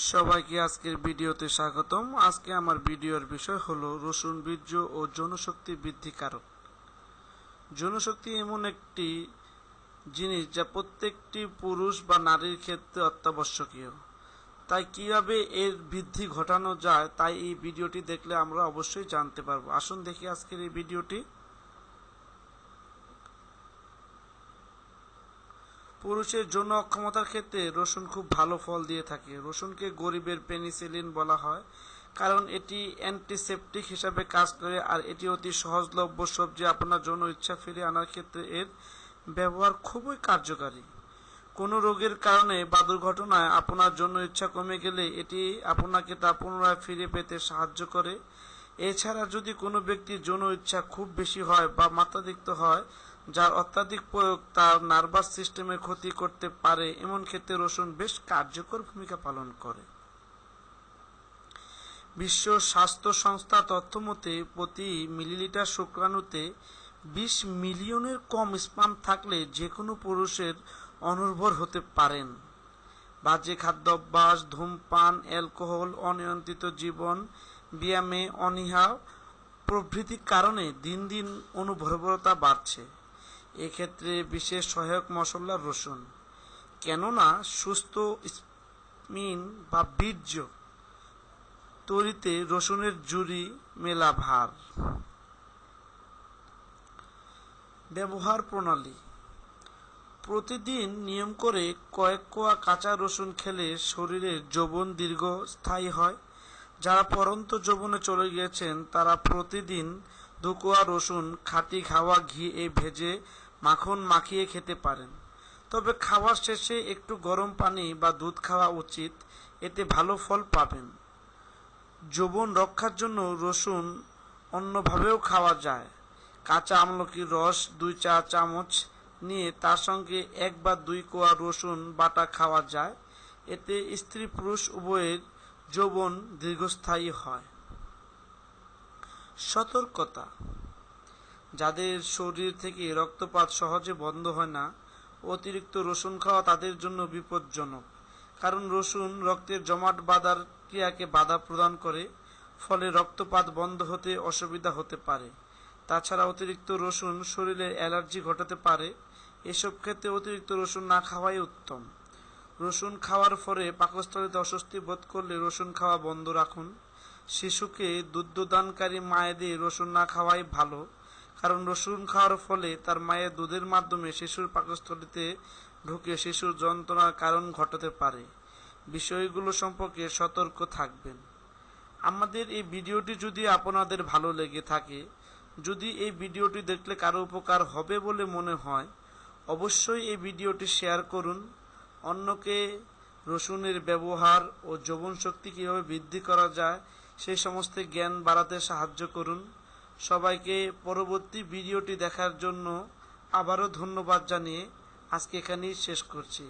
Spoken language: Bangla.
সবাইকে আজকের ভিডিওতে স্বাগতম। আজকে আমার ভিডিওর বিষয় হলো রসুন বীর্য ও যৌনশক্তি বৃদ্ধিকারক। যৌনশক্তি এমন একটি জিনিস যা প্রত্যেকটি পুরুষ বা নারীর ক্ষেত্রে অত্যাবশ্যকীয়। তাই কিভাবে এর বৃদ্ধি ঘটানো যায় তাই এই ভিডিওটি দেখলে আমরা অবশ্যই জানতে পারবো। আসুন দেখি আজকের এই ভিডিওটি। পুরুষের যৌন অক্ষমতার ক্ষেত্রে রসুন খুব ভালো ফল দিয়ে থাকে। রসুনকে গরিবের পেনিসিলিন বলা হয় কারণ এটি অ্যান্টিসেপটিক হিসাবে কাজ করে আর এটি অতি সহজলভ্য সবজি। আপনার যৌন ইচ্ছা ফিরিয়ে আনার ক্ষেত্রে এর ব্যবহার খুবই কার্যকারী। কোনো রোগের কারণে বা দুর্ঘটনায় আপনার যৌন ইচ্ছা কমে গেলে এটি আপনাকে তা পুনরায় ফিরে পেতে সাহায্য করে। এছাড়া যদি কোনো ব্যক্তির যৌন ইচ্ছা খুব বেশি হয় বা মাত্রাতিরিক্ত হয়, যার অত্যাধিক প্রয়োগ তার নার্ভাস সিস্টেমের ক্ষতি করতে পারে, এমন ক্ষেত্রে রসুন বেশ কার্যকর ভূমিকা পালন করে। বিশ্ব স্বাস্থ্য সংস্থা তথ্য মতে প্রতি মিলিলিটার শুক্রাণুতে 20 মিলিয়নের কম স্পাম থাকলে যে কোনো পুরুষের অনুর্বর হতে পারেন। বাজে খাদ্যাভ্যাস, ধূমপান, অ্যালকোহল, অনিয়ন্ত্রিত জীবন, ব্যায়ামে অনীহা প্রভৃতির কারণে দিন দিন অনুর্বরতা বাড়ছে। এক্ষেত্রে বিশেষ সহায়ক মশলা রসুন, কেননা সুস্থ স্পিন বা বীর্য তৈরিতে রসুনের জুড়ি মেলা ভার। ব্যবহার প্রণালী: প্রতিদিন নিয়ম করে কয়েক কোয়া কাঁচা রসুন খেলে শরীরের যৌবন দীর্ঘস্থায়ী হয়। যারা পরন্ত যৌবনে চলে গিয়েছেন তারা প্রতিদিন 2 কোয়া রসুন খাঁটি ঘাওয়া ঘি ভেজে মাখন মাখিয়ে খেতে পারেন। তবে খাওয়ার শেষে একটু গরম পানি বা দুধ খাওয়া উচিত, এতে ভালো ফল পাবেন। যৌবন রক্ষার জন্য রসুন অন্যভাবেও খাওয়া যায়। কাঁচা আমলকির রস 2 চা চামচ নিয়ে তার সঙ্গে 1 বা 2 কোয়া রসুন বাটা খাওয়া যায়। এতে স্ত্রী পুরুষ উভয়ের যৌবন দীর্ঘস্থায়ী হয়। সতর্কতা: যাদের শরীর থেকে রক্তপাত সহজে বন্ধ হয় না, অতিরিক্ত রসুন খাওয়া তাদের জন্য বিপজ্জনক। কারণ রসুন রক্তের জমাট বাঁধার ক্রিয়াকে বাধা প্রদান করে, ফলে রক্তপাত বন্ধ হতে অসুবিধা হতে পারে। তাছাড়া অতিরিক্ত রসুন শরীরে অ্যালার্জি ঘটাতে পারে। এসব ক্ষেত্রে অতিরিক্ত রসুন না খাওয়াই উত্তম। রসুন খাওয়ার পরে পাকস্থলীতে অস্বস্তি বোধ করলে রসুন খাওয়া বন্ধ রাখুন। শিশুকে দুগ্ধদানকারী মায়েদের রসুন না খাওয়াই ভালো, কারণ রসুন খাওয়ার ফলে তার মায়ের দুধের মাধ্যমে শিশুর পাকস্থলীতে ঢুকে শিশুর যন্ত্রণার কারণ ঘটাতে পারে। বিষয়গুলো সম্পর্কে সতর্ক থাকবেন। আমাদের এই ভিডিওটি যদি আপনাদের ভালো লেগে থাকে, যদি এই ভিডিওটি দেখলে কারো উপকার হবে বলে মনে হয়, অবশ্যই এই ভিডিওটি শেয়ার করুন। অন্যকে রসুনের ব্যবহার ও যৌবন শক্তি কীভাবে বৃদ্ধি করা যায় সেই সমস্ত জ্ঞান বাড়াতে সাহায্য করুন। সবাইকে পরবর্তী ভিডিওটি দেখার জন্য আবারও ধন্যবাদ জানিয়ে আজকে এখানেই শেষ করছি।